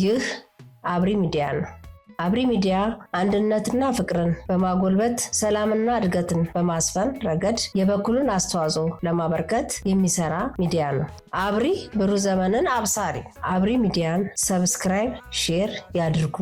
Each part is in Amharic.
ይህ አብሪ ሚዲያ ነው። አብሪ ሚዲያ አንድነትና ፍቅርን በማጎልበት ሰላምና እድገትን በማስፈን ረገድ የበኩሉን አስተዋጽኦ ለማበርከት የሚሰራ ሚዲያ ነው። አብሪ ብሩህ ዘመንን አብሳሪ። አብሪ ሚዲያን ሰብስክራይብ፣ ሼር ያድርጉ።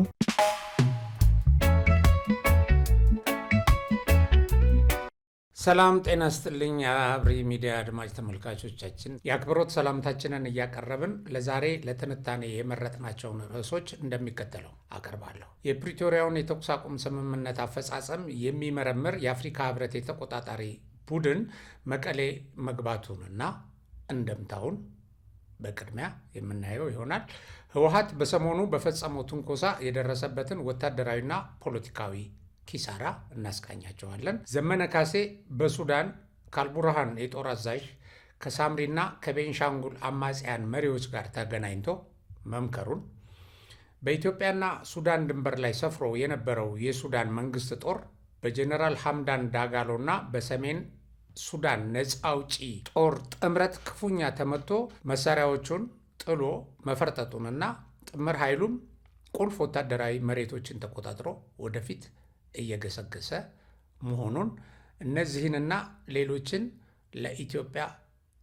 ሰላም ጤና ይስጥልኝ። የአብሪ ሚዲያ አድማጭ ተመልካቾቻችን የአክብሮት ሰላምታችንን እያቀረብን ለዛሬ ለትንታኔ የመረጥናቸውን ርዕሶች እንደሚከተለው አቀርባለሁ። የፕሪቶሪያውን የተኩስ አቁም ስምምነት አፈጻጸም የሚመረምር የአፍሪካ ህብረት የተቆጣጣሪ ቡድን መቀሌ መግባቱንና እንደምታውን በቅድሚያ የምናየው ይሆናል። ህወሓት በሰሞኑ በፈጸመው ትንኮሳ የደረሰበትን ወታደራዊና ፖለቲካዊ ኪሳራ እናስቃኛቸዋለን። ዘመነ ካሴ በሱዳን ከአልቡርሃን የጦር አዛዥ ከሳምሪና ከቤንሻንጉል አማጽያን መሪዎች ጋር ተገናኝቶ መምከሩን፣ በኢትዮጵያና ሱዳን ድንበር ላይ ሰፍሮ የነበረው የሱዳን መንግስት ጦር በጀኔራል ሐምዳን ዳጋሎና በሰሜን ሱዳን ነፃ አውጪ ጦር ጥምረት ክፉኛ ተመቶ መሳሪያዎቹን ጥሎ መፈርጠጡንና ጥምር ኃይሉም ቁልፍ ወታደራዊ መሬቶችን ተቆጣጥሮ ወደፊት እየገሰገሰ መሆኑን፣ እነዚህንና ሌሎችን ለኢትዮጵያ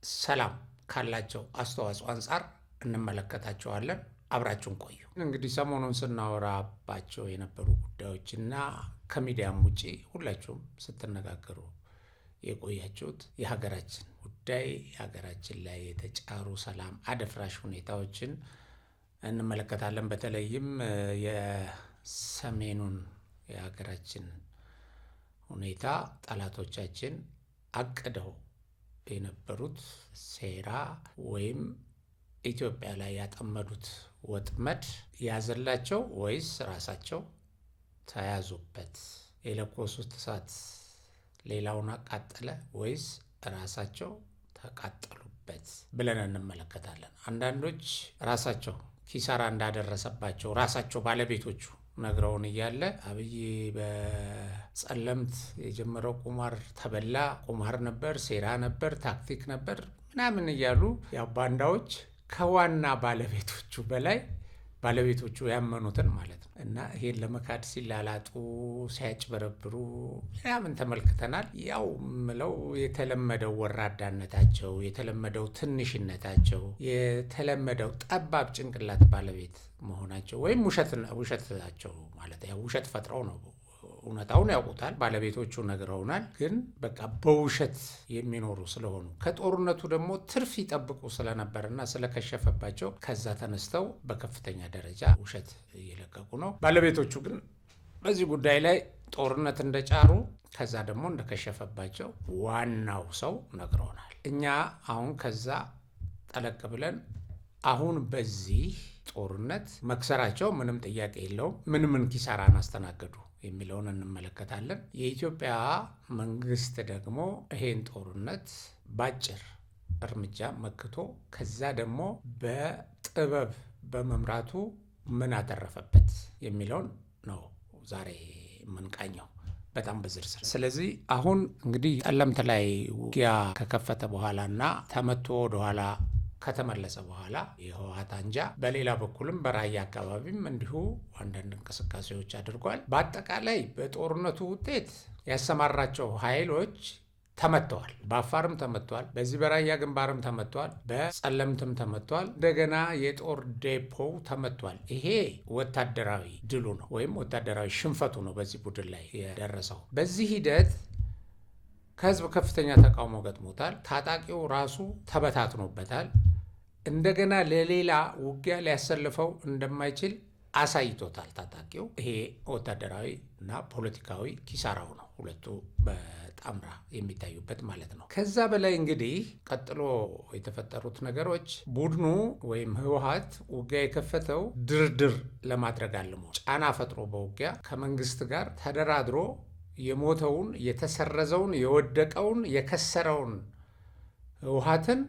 ሰላም ካላቸው አስተዋጽኦ አንጻር እንመለከታቸዋለን። አብራችሁን ቆዩ። እንግዲህ ሰሞኑን ስናወራባቸው የነበሩ ጉዳዮችና ከሚዲያም ውጪ ሁላችሁም ስትነጋገሩ የቆያችሁት የሀገራችን ጉዳይ፣ የሀገራችን ላይ የተጫሩ ሰላም አደፍራሽ ሁኔታዎችን እንመለከታለን። በተለይም የሰሜኑን የሀገራችን ሁኔታ ጠላቶቻችን አቅደው የነበሩት ሴራ ወይም ኢትዮጵያ ላይ ያጠመዱት ወጥመድ ያዘላቸው ወይስ ራሳቸው ተያዙበት? የለኮሱት እሳት ሌላውን አቃጠለ ወይስ ራሳቸው ተቃጠሉበት ብለን እንመለከታለን። አንዳንዶች ራሳቸው ኪሳራ እንዳደረሰባቸው ራሳቸው ባለቤቶቹ ነግረውን እያለ አብይ በጸለምት የጀመረው ቁማር ተበላ፣ ቁማር ነበር፣ ሴራ ነበር፣ ታክቲክ ነበር ምናምን እያሉ ያው ባንዳዎች ከዋና ባለቤቶቹ በላይ ባለቤቶቹ ያመኑትን ማለት ነው እና ይሄን ለመካድ ሲላላጡ ሲያጭበረብሩ ምናምን ተመልክተናል። ያው ምለው የተለመደው ወራዳነታቸው፣ የተለመደው ትንሽነታቸው፣ የተለመደው ጠባብ ጭንቅላት ባለቤት መሆናቸው ወይም ውሸታቸው ማለት ያው ውሸት ፈጥረው ነው። እውነታውን ያውቁታል፣ ባለቤቶቹ ነግረውናል። ግን በቃ በውሸት የሚኖሩ ስለሆኑ ከጦርነቱ ደግሞ ትርፍ ይጠብቁ ስለነበርና ስለከሸፈባቸው ከዛ ተነስተው በከፍተኛ ደረጃ ውሸት እየለቀቁ ነው። ባለቤቶቹ ግን በዚህ ጉዳይ ላይ ጦርነት እንደጫሩ ከዛ ደግሞ እንደከሸፈባቸው ዋናው ሰው ነግረውናል። እኛ አሁን ከዛ ጠለቅ ብለን አሁን በዚህ ጦርነት መክሰራቸው ምንም ጥያቄ የለውም፣ ምን ኪሳራን አስተናገዱ የሚለውን እንመለከታለን። የኢትዮጵያ መንግስት ደግሞ ይሄን ጦርነት ባጭር እርምጃ መክቶ ከዛ ደግሞ በጥበብ በመምራቱ ምን አተረፈበት የሚለውን ነው ዛሬ የምንቃኘው በጣም በዝርዝር። ስለዚህ አሁን እንግዲህ ጠለምት ላይ ውጊያ ከከፈተ በኋላና ተመቶ ወደኋላ ከተመለሰ በኋላ የህወሓት አንጃ በሌላ በኩልም በራያ አካባቢም እንዲሁ አንዳንድ እንቅስቃሴዎች አድርጓል። በአጠቃላይ በጦርነቱ ውጤት ያሰማራቸው ኃይሎች ተመተዋል። በአፋርም ተመተዋል፣ በዚህ በራያ ግንባርም ተመተዋል፣ በጸለምትም ተመተዋል። እንደገና የጦር ዴፖው ተመቷል። ይሄ ወታደራዊ ድሉ ነው ወይም ወታደራዊ ሽንፈቱ ነው በዚህ ቡድን ላይ የደረሰው። በዚህ ሂደት ከህዝብ ከፍተኛ ተቃውሞ ገጥሞታል። ታጣቂው ራሱ ተበታትኖበታል። እንደገና ለሌላ ውጊያ ሊያሰልፈው እንደማይችል አሳይቶታል ታጣቂው። ይሄ ወታደራዊ እና ፖለቲካዊ ኪሳራው ነው፣ ሁለቱ በጣምራ የሚታዩበት ማለት ነው። ከዛ በላይ እንግዲህ ቀጥሎ የተፈጠሩት ነገሮች ቡድኑ ወይም ህወሓት ውጊያ የከፈተው ድርድር ለማድረግ አልሞ ጫና ፈጥሮ በውጊያ ከመንግስት ጋር ተደራድሮ የሞተውን፣ የተሰረዘውን፣ የወደቀውን፣ የከሰረውን ህወሓትን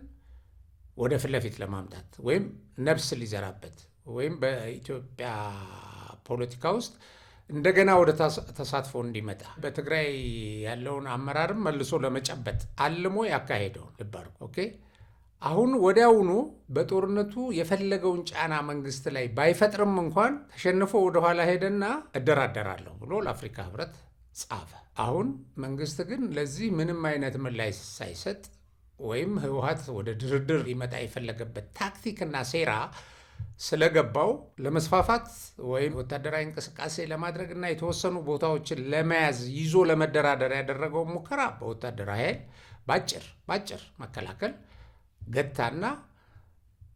ወደ ፊት ለፊት ለማምጣት ወይም ነፍስ ሊዘራበት ወይም በኢትዮጵያ ፖለቲካ ውስጥ እንደገና ወደ ተሳትፎ እንዲመጣ በትግራይ ያለውን አመራርም መልሶ ለመጨበጥ አልሞ ያካሄደውን ልብ አድርጉ። ኦኬ አሁን ወዲያውኑ በጦርነቱ የፈለገውን ጫና መንግስት ላይ ባይፈጥርም እንኳን ተሸንፎ ወደኋላ ሄደና እደራደራለሁ ብሎ ለአፍሪካ ህብረት ጻፈ። አሁን መንግስት ግን ለዚህ ምንም አይነት ምላሽ ሳይሰጥ ወይም ህወሓት ወደ ድርድር ሊመጣ የፈለገበት ታክቲክና ሴራ ስለገባው ለመስፋፋት ወይም ወታደራዊ እንቅስቃሴ ለማድረግና የተወሰኑ ቦታዎችን ለመያዝ ይዞ ለመደራደር ያደረገው ሙከራ በወታደራዊ ኃይል ባጭር መከላከል ገታና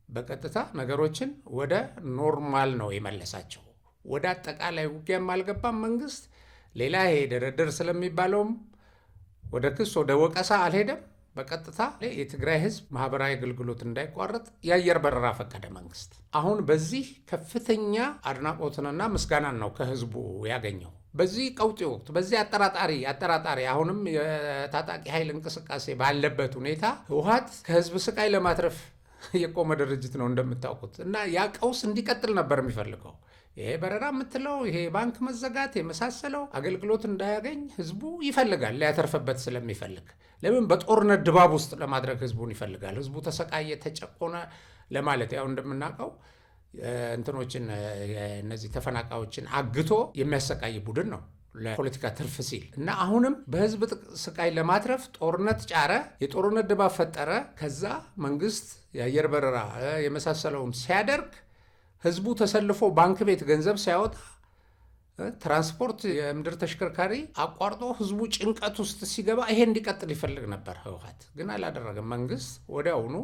በቀጥታ ነገሮችን ወደ ኖርማል ነው የመለሳቸው። ወደ አጠቃላይ ውጊያም አልገባም መንግስት። ሌላ ይሄ ድርድር ስለሚባለውም ወደ ክስ ወደ ወቀሳ አልሄደም። በቀጥታ የትግራይ ህዝብ ማህበራዊ አገልግሎት እንዳይቋረጥ የአየር በረራ ፈቀደ መንግስት። አሁን በዚህ ከፍተኛ አድናቆትንና ምስጋናን ነው ከህዝቡ ያገኘው። በዚህ ቀውጢ ወቅት፣ በዚህ አጠራጣሪ አሁንም የታጣቂ ኃይል እንቅስቃሴ ባለበት ሁኔታ ህወሓት ከህዝብ ስቃይ ለማትረፍ የቆመ ድርጅት ነው እንደምታውቁት። እና ያ ቀውስ እንዲቀጥል ነበር የሚፈልገው። ይሄ በረራ የምትለው ይሄ ባንክ መዘጋት የመሳሰለው አገልግሎት እንዳያገኝ ህዝቡ ይፈልጋል፣ ሊያተርፍበት ስለሚፈልግ። ለምን በጦርነት ድባብ ውስጥ ለማድረግ ህዝቡን ይፈልጋል። ህዝቡ ተሰቃየ፣ ተጨቆነ ለማለት ያው እንደምናውቀው እንትኖችን እነዚህ ተፈናቃዮችን አግቶ የሚያሰቃይ ቡድን ነው ለፖለቲካ ትርፍ ሲል እና አሁንም በህዝብ ስቃይ ለማትረፍ ጦርነት ጫረ፣ የጦርነት ድባብ ፈጠረ። ከዛ መንግስት የአየር በረራ የመሳሰለውን ሲያደርግ ህዝቡ ተሰልፎ ባንክ ቤት ገንዘብ ሲያወጣ ትራንስፖርት የምድር ተሽከርካሪ አቋርጦ ህዝቡ ጭንቀት ውስጥ ሲገባ ይሄ እንዲቀጥል ይፈልግ ነበር ህወሓት። ግን አላደረገም። መንግስት ወዲያውኑ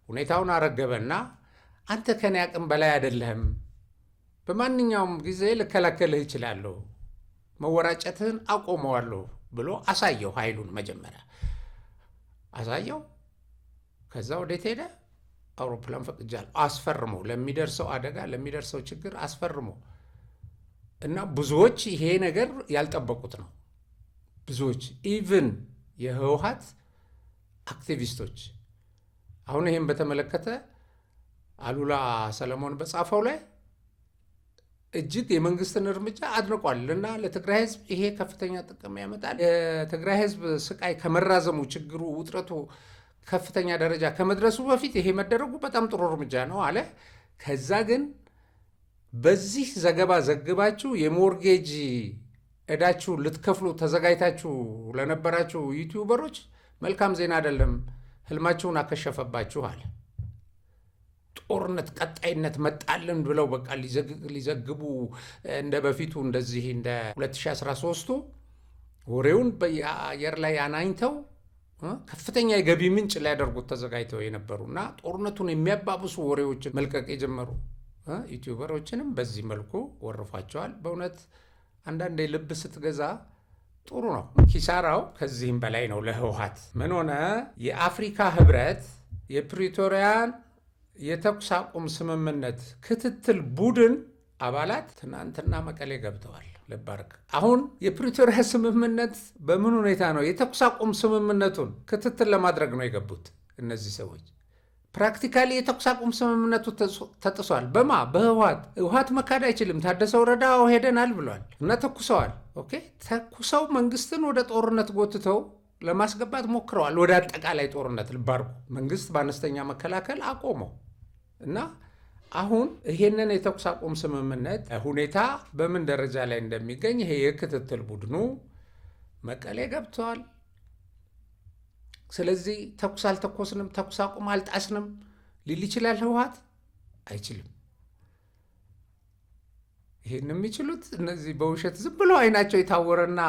ሁኔታውን አረገበና አንተ ከኔ አቅም በላይ አይደለህም፣ በማንኛውም ጊዜ ልከላከልህ ይችላለሁ፣ መወራጨትህን አቆመዋለሁ ብሎ አሳየው። ኃይሉን መጀመሪያ አሳየው። ከዛ ወዴት ሄደ? አውሮፕላን ፈቅጃለሁ አስፈርሞ፣ ለሚደርሰው አደጋ ለሚደርሰው ችግር አስፈርሞ እና ብዙዎች ይሄ ነገር ያልጠበቁት ነው። ብዙዎች ኢቭን የህወሓት አክቲቪስቶች አሁን ይሄን በተመለከተ አሉላ ሰለሞን በጻፈው ላይ እጅግ የመንግስትን እርምጃ አድንቋል እና ለትግራይ ህዝብ ይሄ ከፍተኛ ጥቅም ያመጣል፣ የትግራይ ህዝብ ስቃይ ከመራዘሙ ችግሩ ውጥረቱ ከፍተኛ ደረጃ ከመድረሱ በፊት ይሄ መደረጉ በጣም ጥሩ እርምጃ ነው አለ። ከዛ ግን በዚህ ዘገባ ዘግባችሁ የሞርጌጅ ዕዳችሁ ልትከፍሉ ተዘጋጅታችሁ ለነበራችሁ ዩቲዩበሮች መልካም ዜና አይደለም፣ ህልማችሁን አከሸፈባችሁ አለ። ጦርነት ቀጣይነት መጣልን ብለው በቃ ሊዘግቡ እንደ በፊቱ እንደዚህ እንደ 2013ቱ ወሬውን በአየር ላይ አናኝተው ከፍተኛ የገቢ ምንጭ ሊያደርጉት ተዘጋጅተው የነበሩና ጦርነቱን የሚያባብሱ ወሬዎችን መልቀቅ የጀመሩ ዩቲዩበሮችንም በዚህ መልኩ ወርፏቸዋል። በእውነት አንዳንዴ ልብ ስትገዛ ጥሩ ነው። ኪሳራው ከዚህም በላይ ነው ለህወሓት። ምን ሆነ? የአፍሪካ ህብረት የፕሪቶሪያን የተኩስ አቁም ስምምነት ክትትል ቡድን አባላት ትናንትና መቀሌ ገብተዋል። ልባርክ። አሁን የፕሪቶሪያ ስምምነት በምን ሁኔታ ነው? የተኩስ አቁም ስምምነቱን ክትትል ለማድረግ ነው የገቡት እነዚህ ሰዎች። ፕራክቲካሊ የተኩስ አቁም ስምምነቱ ተጥሷል። በማ በህወሓት። ህወሓት መካድ አይችልም። ታደሰ ወረዳ ሄደናል ብሏል እና ተኩሰዋል። ኦኬ፣ ተኩሰው መንግስትን ወደ ጦርነት ጎትተው ለማስገባት ሞክረዋል። ወደ አጠቃላይ ጦርነት ልባርኩ። መንግስት በአነስተኛ መከላከል አቆመው እና አሁን ይሄንን የተኩስ አቁም ስምምነት ሁኔታ በምን ደረጃ ላይ እንደሚገኝ ይሄ የክትትል ቡድኑ መቀሌ ገብተዋል። ስለዚህ ተኩስ አልተኮስንም፣ ተኩስ አቁም አልጣስንም ሊል ይችላል ህወሓት? አይችልም። ይሄን የሚችሉት እነዚህ በውሸት ዝም ብለው አይናቸው የታወረና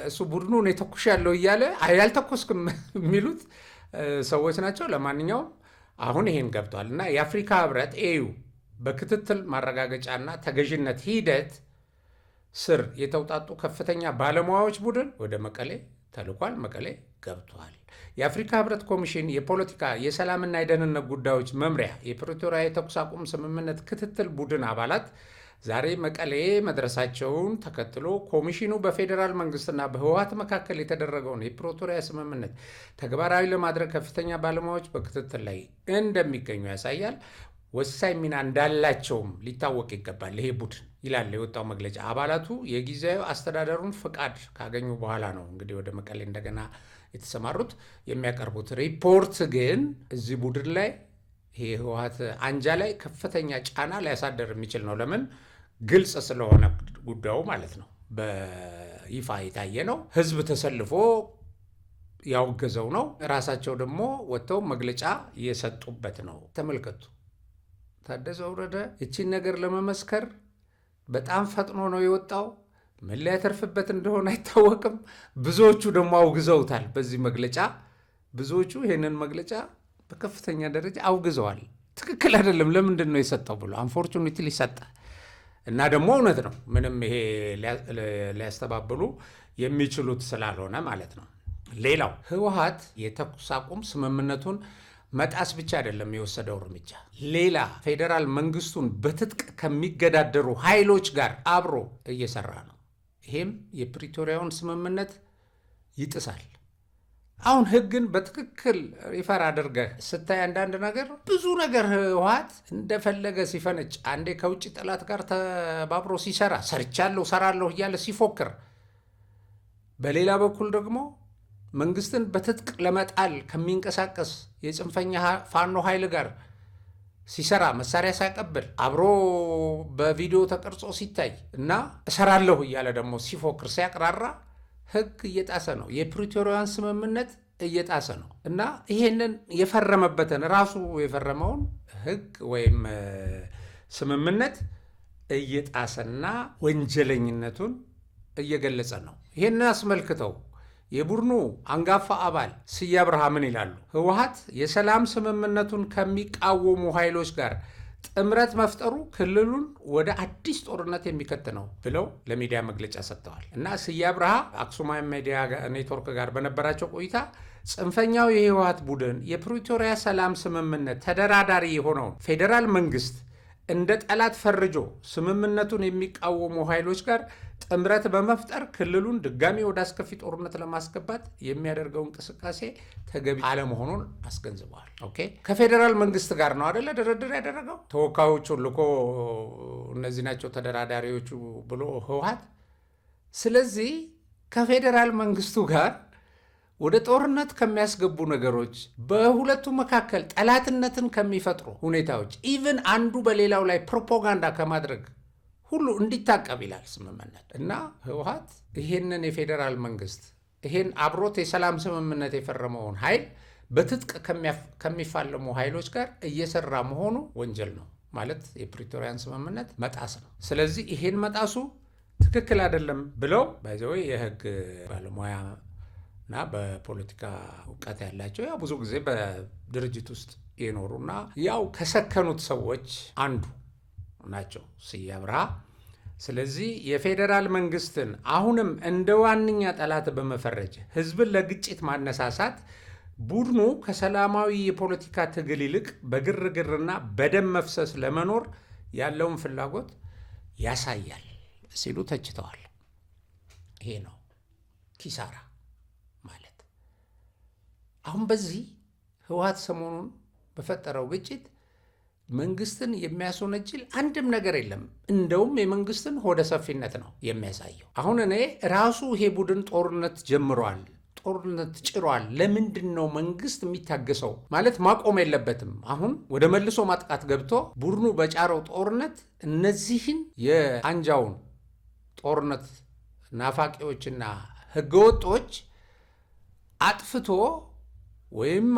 እሱ ቡድኑን የተኩሻለሁ እያለ ያልተኮስክም የሚሉት ሰዎች ናቸው። ለማንኛውም አሁን ይሄን ገብቷል እና የአፍሪካ ህብረት ኤዩ በክትትል ማረጋገጫና ተገዥነት ሂደት ስር የተውጣጡ ከፍተኛ ባለሙያዎች ቡድን ወደ መቀሌ ተልኳል። መቀሌ ገብቷል። የአፍሪካ ህብረት ኮሚሽን የፖለቲካ የሰላምና የደህንነት ጉዳዮች መምሪያ የፕሪቶሪያ የተኩስ አቁም ስምምነት ክትትል ቡድን አባላት ዛሬ መቀሌ መድረሳቸውን ተከትሎ ኮሚሽኑ በፌዴራል መንግስትና በህወሓት መካከል የተደረገውን የፕሪቶሪያ ስምምነት ተግባራዊ ለማድረግ ከፍተኛ ባለሙያዎች በክትትል ላይ እንደሚገኙ ያሳያል። ወሳኝ ሚና እንዳላቸውም ሊታወቅ ይገባል ይሄ ቡድን ይላል የወጣው መግለጫ። አባላቱ የጊዜያዊ አስተዳደሩን ፍቃድ ካገኙ በኋላ ነው እንግዲህ ወደ መቀሌ እንደገና የተሰማሩት። የሚያቀርቡት ሪፖርት ግን እዚህ ቡድን ላይ ይሄ ህወሓት አንጃ ላይ ከፍተኛ ጫና ሊያሳደር የሚችል ነው። ለምን? ግልጽ ስለሆነ ጉዳዩ ማለት ነው። በይፋ የታየ ነው። ህዝብ ተሰልፎ ያወገዘው ነው። ራሳቸው ደግሞ ወጥተው መግለጫ የሰጡበት ነው። ተመልከቱ። ታደሰ ወረደ እቺን ነገር ለመመስከር በጣም ፈጥኖ ነው የወጣው። ምን ሊያተርፍበት እንደሆነ አይታወቅም። ብዙዎቹ ደግሞ አውግዘውታል። በዚህ መግለጫ ብዙዎቹ ይህንን መግለጫ በከፍተኛ ደረጃ አውግዘዋል። ትክክል አይደለም፣ ለምንድን ነው የሰጠው ብሎ አንፎርቹኔትሊ ሰጠ እና ደግሞ እውነት ነው። ምንም ይሄ ሊያስተባብሉ የሚችሉት ስላልሆነ ማለት ነው። ሌላው ህወሓት የተኩስ አቁም ስምምነቱን መጣስ ብቻ አይደለም የወሰደው እርምጃ፣ ሌላ ፌዴራል መንግስቱን በትጥቅ ከሚገዳደሩ ኃይሎች ጋር አብሮ እየሰራ ነው። ይሄም የፕሪቶሪያውን ስምምነት ይጥሳል። አሁን ህግን በትክክል ሪፈር አድርገህ ስታይ አንዳንድ ነገር ብዙ ነገር ህወሓት እንደፈለገ ሲፈነጭ፣ አንዴ ከውጭ ጠላት ጋር ተባብሮ ሲሰራ ሰርቻለሁ ሰራለሁ እያለ ሲፎክር፣ በሌላ በኩል ደግሞ መንግስትን በትጥቅ ለመጣል ከሚንቀሳቀስ የጽንፈኛ ፋኖ ኃይል ጋር ሲሰራ መሳሪያ ሲያቀብል አብሮ በቪዲዮ ተቀርጾ ሲታይ እና እሰራለሁ እያለ ደግሞ ሲፎክር ሲያቅራራ ህግ እየጣሰ ነው። የፕሪቶሪያን ስምምነት እየጣሰ ነው እና ይሄንን የፈረመበትን ራሱ የፈረመውን ህግ ወይም ስምምነት እየጣሰና ወንጀለኝነቱን እየገለጸ ነው። ይሄንን አስመልክተው የቡድኑ አንጋፋ አባል ስዬ አብርሃ ምን ይላሉ? ህወሓት የሰላም ስምምነቱን ከሚቃወሙ ኃይሎች ጋር ጥምረት መፍጠሩ ክልሉን ወደ አዲስ ጦርነት የሚከት ነው ብለው ለሚዲያ መግለጫ ሰጥተዋል። እና ስዬ አብርሃ አክሱማዊ ሚዲያ ኔትወርክ ጋር በነበራቸው ቆይታ ጽንፈኛው የህወሓት ቡድን የፕሪቶሪያ ሰላም ስምምነት ተደራዳሪ የሆነውን ፌዴራል መንግስት እንደ ጠላት ፈርጆ ስምምነቱን የሚቃወሙ ኃይሎች ጋር ጥምረት በመፍጠር ክልሉን ድጋሚ ወደ አስከፊ ጦርነት ለማስገባት የሚያደርገው እንቅስቃሴ ተገቢ አለመሆኑን አስገንዝበዋል። ኦኬ፣ ከፌዴራል መንግስት ጋር ነው አደለ ድርድር ያደረገው? ተወካዮቹን ልኮ እነዚህ ናቸው ተደራዳሪዎቹ ብሎ ህወሓት። ስለዚህ ከፌዴራል መንግስቱ ጋር ወደ ጦርነት ከሚያስገቡ ነገሮች፣ በሁለቱ መካከል ጠላትነትን ከሚፈጥሩ ሁኔታዎች፣ ኢቭን አንዱ በሌላው ላይ ፕሮፓጋንዳ ከማድረግ ሁሉ እንዲታቀብ ይላል ስምምነት። እና ህወሓት ይሄንን የፌዴራል መንግስት ይሄን አብሮት የሰላም ስምምነት የፈረመውን ኃይል በትጥቅ ከሚፋለሙ ኃይሎች ጋር እየሰራ መሆኑ ወንጀል ነው ማለት የፕሪቶሪያን ስምምነት መጣስ ነው። ስለዚህ ይሄን መጣሱ ትክክል አይደለም ብለው ባይዘው የህግ ባለሙያ እና በፖለቲካ እውቀት ያላቸው ያው ብዙ ጊዜ በድርጅት ውስጥ የኖሩና ያው ከሰከኑት ሰዎች አንዱ ናቸው ስዬ አብርሃ። ስለዚህ የፌዴራል መንግስትን አሁንም እንደ ዋነኛ ጠላት በመፈረጅ ህዝብን ለግጭት ማነሳሳት ቡድኑ ከሰላማዊ የፖለቲካ ትግል ይልቅ በግርግርና በደም መፍሰስ ለመኖር ያለውን ፍላጎት ያሳያል ሲሉ ተችተዋል። ይሄ ነው ኪሳራ ማለት። አሁን በዚህ ህወሓት ሰሞኑን በፈጠረው ግጭት መንግስትን የሚያስወነጅል አንድም ነገር የለም። እንደውም የመንግስትን ሆደ ሰፊነት ነው የሚያሳየው። አሁን እኔ ራሱ ይሄ ቡድን ጦርነት ጀምሯል፣ ጦርነት ጭሯል። ለምንድን ነው መንግስት የሚታገሰው? ማለት ማቆም የለበትም። አሁን ወደ መልሶ ማጥቃት ገብቶ ቡድኑ በጫረው ጦርነት እነዚህን የአንጃውን ጦርነት ናፋቂዎችና ህገወጦች አጥፍቶ ወይም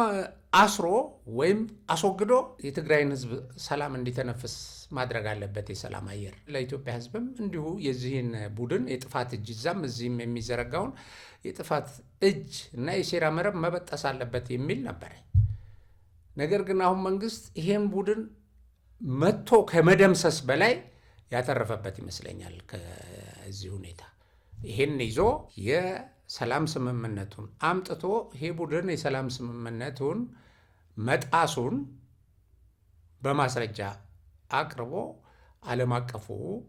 አስሮ ወይም አስወግዶ የትግራይን ህዝብ ሰላም እንዲተነፍስ ማድረግ አለበት። የሰላም አየር ለኢትዮጵያ ህዝብም እንዲሁ የዚህን ቡድን የጥፋት እጅ እዛም እዚህም የሚዘረጋውን የጥፋት እጅ እና የሴራ መረብ መበጠስ አለበት የሚል ነበረ። ነገር ግን አሁን መንግስት ይሄን ቡድን መጥቶ ከመደምሰስ በላይ ያተረፈበት ይመስለኛል። ከዚህ ሁኔታ ይሄን ይዞ የሰላም ስምምነቱን አምጥቶ ይሄ ቡድን የሰላም ስምምነቱን መጣሱን በማስረጃ አቅርቦ ዓለም አቀፉ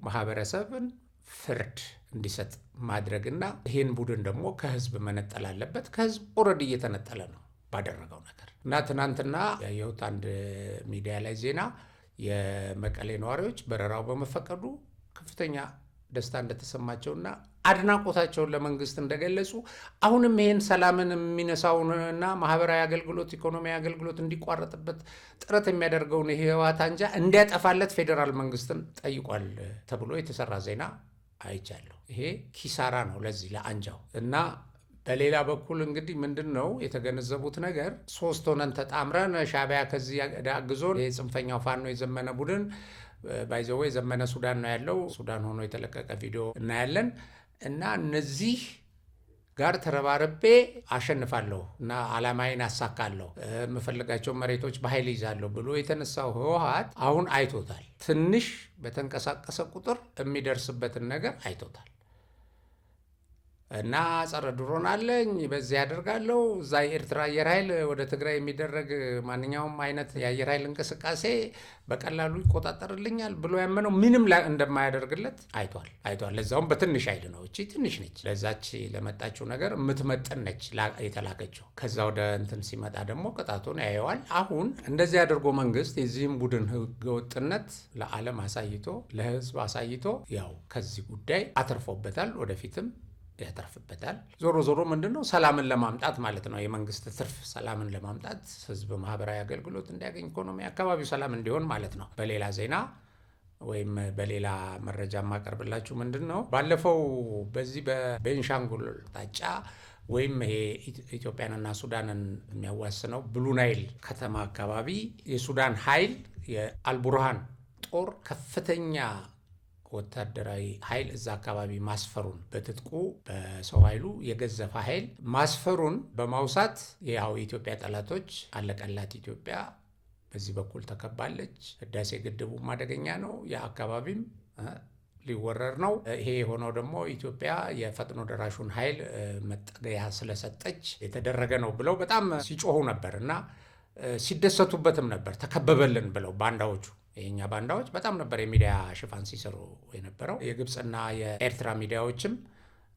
ማህበረሰብን ፍርድ እንዲሰጥ ማድረግና ይህን ቡድን ደግሞ ከህዝብ መነጠል አለበት። ከህዝብ ኦልሬዲ እየተነጠለ ነው ባደረገው ነገር እና ትናንትና ያየሁት አንድ ሚዲያ ላይ ዜና የመቀሌ ነዋሪዎች በረራው በመፈቀዱ ከፍተኛ ደስታ እንደተሰማቸውና አድናቆታቸውን ለመንግስት እንደገለጹ አሁንም ይህን ሰላምን የሚነሳውንና ማህበራዊ አገልግሎት፣ ኢኮኖሚያዊ አገልግሎት እንዲቋረጥበት ጥረት የሚያደርገውን የህወሓት አንጃ እንዲያጠፋለት ፌዴራል መንግስትን ጠይቋል ተብሎ የተሰራ ዜና አይቻለሁ። ይሄ ኪሳራ ነው ለዚህ ለአንጃው እና በሌላ በኩል እንግዲህ ምንድን ነው የተገነዘቡት ነገር 3 ሆነን ተጣምረን ሻዕቢያ ከዚህ አግዞን የጽንፈኛው ፋኖ የዘመነ ቡድን ባይዘው የዘመነ ሱዳን ነው ያለው። ሱዳን ሆኖ የተለቀቀ ቪዲዮ እናያለን እና እነዚህ ጋር ተረባርቤ አሸንፋለሁ እና ዓላማዬን አሳካለሁ፣ የምፈልጋቸው መሬቶች በኃይል ይዛለሁ ብሎ የተነሳው ህወሓት አሁን አይቶታል። ትንሽ በተንቀሳቀሰ ቁጥር የሚደርስበትን ነገር አይቶታል እና ጸረ ድሮን አለኝ በዚህ ያደርጋለሁ። እዛ የኤርትራ አየር ኃይል ወደ ትግራይ የሚደረግ ማንኛውም አይነት የአየር ኃይል እንቅስቃሴ በቀላሉ ይቆጣጠርልኛል ብሎ ያመነው ምንም እንደማያደርግለት አይቷል። ለዛውም በትንሽ ኃይል ነው። እቺ ትንሽ ነች፣ ለዛች ለመጣችው ነገር የምትመጥን ነች የተላከችው። ከዛ ወደ እንትን ሲመጣ ደግሞ ቅጣቱን ያየዋል። አሁን እንደዚህ አድርጎ መንግስት የዚህም ቡድን ህገወጥነት ለዓለም አሳይቶ ለህዝብ አሳይቶ ያው ከዚህ ጉዳይ አትርፎበታል፣ ወደፊትም ያተርፍበታል። ዞሮ ዞሮ ምንድነው ሰላምን ለማምጣት ማለት ነው። የመንግስት ትርፍ ሰላምን ለማምጣት ህዝብ ማህበራዊ አገልግሎት እንዲያገኝ፣ ኢኮኖሚ አካባቢው ሰላም እንዲሆን ማለት ነው። በሌላ ዜና ወይም በሌላ መረጃ ማቀርብላችሁ ምንድነው ባለፈው በዚህ በቤንሻንጉል አቅጣጫ ወይም ይሄ ኢትዮጵያንና ሱዳንን የሚያዋስነው ብሉ ናይል ከተማ አካባቢ የሱዳን ኃይል የአልቡርሃን ጦር ከፍተኛ ወታደራዊ ኃይል እዛ አካባቢ ማስፈሩን በትጥቁ በሰው ኃይሉ የገዘፈ ኃይል ማስፈሩን በማውሳት ያው የኢትዮጵያ ጠላቶች አለቀላት፣ ኢትዮጵያ በዚህ በኩል ተከባለች፣ ህዳሴ ግድቡ አደገኛ ነው፣ የአካባቢም ሊወረር ነው። ይሄ የሆነው ደግሞ ኢትዮጵያ የፈጥኖ ደራሹን ኃይል መጠገያ ስለሰጠች የተደረገ ነው ብለው በጣም ሲጮሁ ነበር እና ሲደሰቱበትም ነበር። ተከበበልን ብለው ባንዳዎቹ የኛ ባንዳዎች በጣም ነበር የሚዲያ ሽፋን ሲሰሩ የነበረው። የግብፅና የኤርትራ ሚዲያዎችም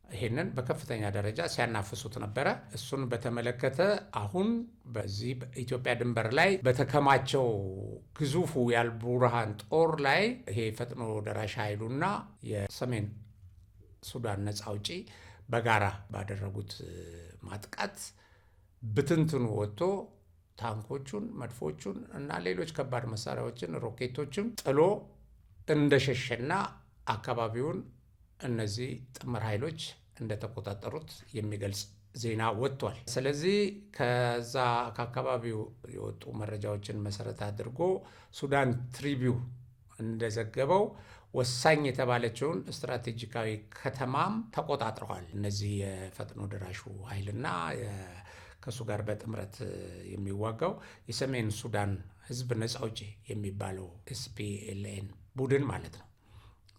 ይሄንን በከፍተኛ ደረጃ ሲያናፍሱት ነበረ። እሱን በተመለከተ አሁን በዚህ በኢትዮጵያ ድንበር ላይ በተከማቸው ግዙፉ የአልቡርሃን ጦር ላይ ይሄ ፈጥኖ ደራሽ ኃይሉና የሰሜን ሱዳን ነፃ አውጪ በጋራ ባደረጉት ማጥቃት ብትንትኑ ወጥቶ ታንኮቹን፣ መድፎቹን እና ሌሎች ከባድ መሳሪያዎችን፣ ሮኬቶችን ጥሎ እንደሸሸና አካባቢውን እነዚህ ጥምር ኃይሎች እንደተቆጣጠሩት የሚገልጽ ዜና ወጥቷል። ስለዚህ ከዛ ከአካባቢው የወጡ መረጃዎችን መሰረት አድርጎ ሱዳን ትሪቢው እንደዘገበው ወሳኝ የተባለችውን ስትራቴጂካዊ ከተማም ተቆጣጥረዋል። እነዚህ የፈጥኖ ደራሹ ኃይልና ከሱ ጋር በጥምረት የሚዋጋው የሰሜን ሱዳን ህዝብ ነፃ አውጪ የሚባለው SPLN ቡድን ማለት ነው።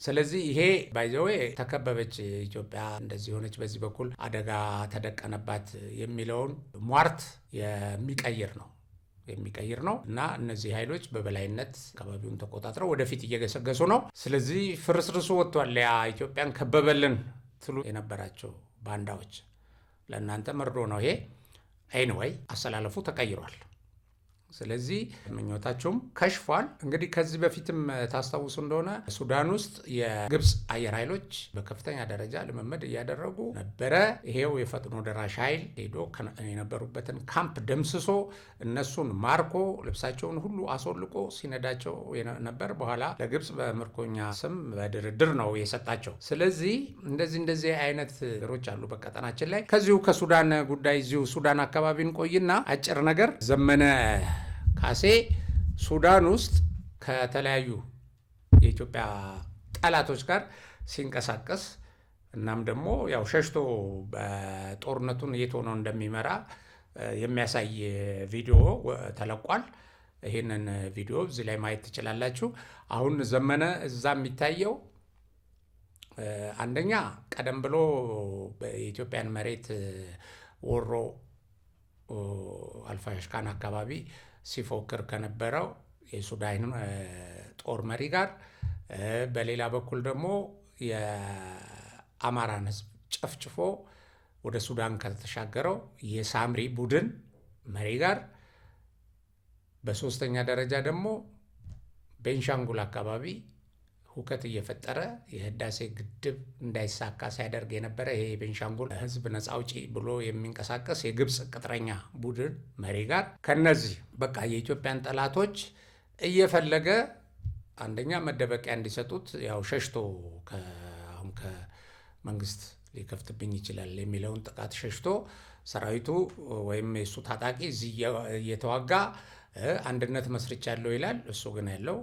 ስለዚህ ይሄ ባይዘዌ ተከበበች ኢትዮጵያ እንደዚህ ሆነች፣ በዚህ በኩል አደጋ ተደቀነባት የሚለውን ሟርት የሚቀይር ነው እና እነዚህ ኃይሎች በበላይነት አካባቢውን ተቆጣጥረው ወደፊት እየገሰገሱ ነው። ስለዚህ ፍርስርሱ ወጥቷል። ያ ኢትዮጵያን ከበበልን ትሉ የነበራቸው ባንዳዎች ለእናንተ መርዶ ነው ይሄ። ኤኒዌይ አሰላለፉ ተቀይሯል። ስለዚህ ምኞታቸውም ከሽፏል። እንግዲህ ከዚህ በፊትም ታስታውሱ እንደሆነ ሱዳን ውስጥ የግብፅ አየር ኃይሎች በከፍተኛ ደረጃ ልምምድ እያደረጉ ነበረ። ይሄው የፈጥኖ ደራሽ ኃይል ሄዶ የነበሩበትን ካምፕ ደምስሶ እነሱን ማርኮ ልብሳቸውን ሁሉ አስወልቆ ሲነዳቸው ነበር። በኋላ ለግብፅ በምርኮኛ ስም በድርድር ነው የሰጣቸው። ስለዚህ እንደዚህ አይነት ነገሮች አሉ በቀጠናችን ላይ። ከዚሁ ከሱዳን ጉዳይ እዚሁ ሱዳን አካባቢ እንቆይና አጭር ነገር ዘመነ ካሴ ሱዳን ውስጥ ከተለያዩ የኢትዮጵያ ጠላቶች ጋር ሲንቀሳቀስ እናም ደግሞ ያው ሸሽቶ በጦርነቱን የት ሆኖ እንደሚመራ የሚያሳይ ቪዲዮ ተለቋል። ይህንን ቪዲዮ እዚህ ላይ ማየት ትችላላችሁ። አሁን ዘመነ እዛ የሚታየው አንደኛ ቀደም ብሎ የኢትዮጵያን መሬት ወሮ አልፋሽካን አካባቢ ሲፎክር ከነበረው የሱዳን ጦር መሪ ጋር፣ በሌላ በኩል ደግሞ የአማራን ሕዝብ ጨፍጭፎ ወደ ሱዳን ከተሻገረው የሳምሪ ቡድን መሪ ጋር፣ በሶስተኛ ደረጃ ደግሞ ቤንሻንጉል አካባቢ ሁከት እየፈጠረ የህዳሴ ግድብ እንዳይሳካ ሲያደርግ የነበረ ይሄ ቤንሻንጉል ህዝብ ነፃ አውጪ ብሎ የሚንቀሳቀስ የግብፅ ቅጥረኛ ቡድን መሪ ጋር ከነዚህ በቃ የኢትዮጵያን ጠላቶች እየፈለገ አንደኛ መደበቂያ እንዲሰጡት ያው ሸሽቶ አሁን ከመንግስት ሊከፍትብኝ ይችላል የሚለውን ጥቃት ሸሽቶ ሰራዊቱ ወይም የሱ ታጣቂ እዚህ እየተዋጋ አንድነት መስርቻለሁ ይላል። እሱ ግን ያለው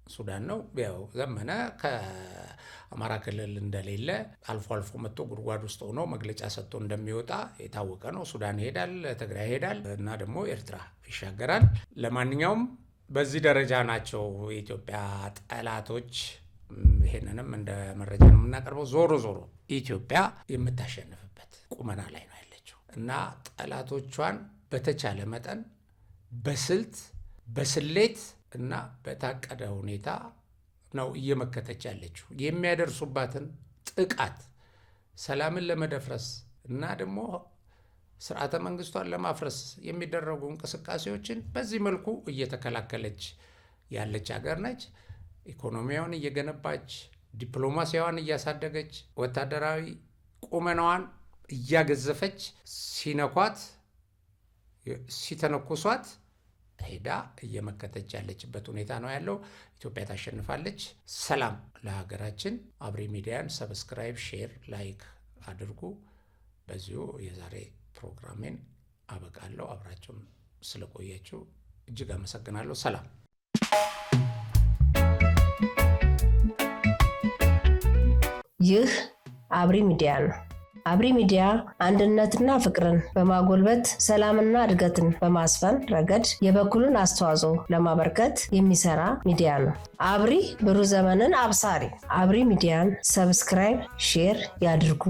ሱዳን ነው። ያው ዘመነ ከአማራ ክልል እንደሌለ አልፎ አልፎ መጥቶ ጉድጓድ ውስጥ ሆኖ መግለጫ ሰጥቶ እንደሚወጣ የታወቀ ነው። ሱዳን ይሄዳል፣ ትግራይ ይሄዳል እና ደግሞ ኤርትራ ይሻገራል። ለማንኛውም በዚህ ደረጃ ናቸው የኢትዮጵያ ጠላቶች። ይሄንንም እንደ መረጃ ነው የምናቀርበው። ዞሮ ዞሮ ኢትዮጵያ የምታሸንፍበት ቁመና ላይ ነው ያለችው እና ጠላቶቿን በተቻለ መጠን በስልት በስሌት እና በታቀደ ሁኔታ ነው እየመከተች ያለችው። የሚያደርሱባትን ጥቃት ሰላምን ለመደፍረስ እና ደግሞ ስርዓተ መንግስቷን ለማፍረስ የሚደረጉ እንቅስቃሴዎችን በዚህ መልኩ እየተከላከለች ያለች ሀገር ነች። ኢኮኖሚያውን እየገነባች፣ ዲፕሎማሲያዋን እያሳደገች፣ ወታደራዊ ቁመናዋን እያገዘፈች፣ ሲነኳት ሲተነኩሷት ሄዳ እየመከተች ያለችበት ሁኔታ ነው ያለው። ኢትዮጵያ ታሸንፋለች። ሰላም ለሀገራችን። አብሪ ሚዲያን ሰብስክራይብ፣ ሼር፣ ላይክ አድርጉ። በዚሁ የዛሬ ፕሮግራሜን አበቃለሁ። አብራችሁን ስለቆያችሁ እጅግ አመሰግናለሁ። ሰላም። ይህ አብሪ ሚዲያ ነው። አብሪ ሚዲያ አንድነትና ፍቅርን በማጎልበት ሰላምና እድገትን በማስፈን ረገድ የበኩሉን አስተዋጽኦ ለማበርከት የሚሰራ ሚዲያ ነው። አብሪ ብሩህ ዘመንን አብሳሪ። አብሪ ሚዲያን ሰብስክራይብ፣ ሼር ያድርጉ።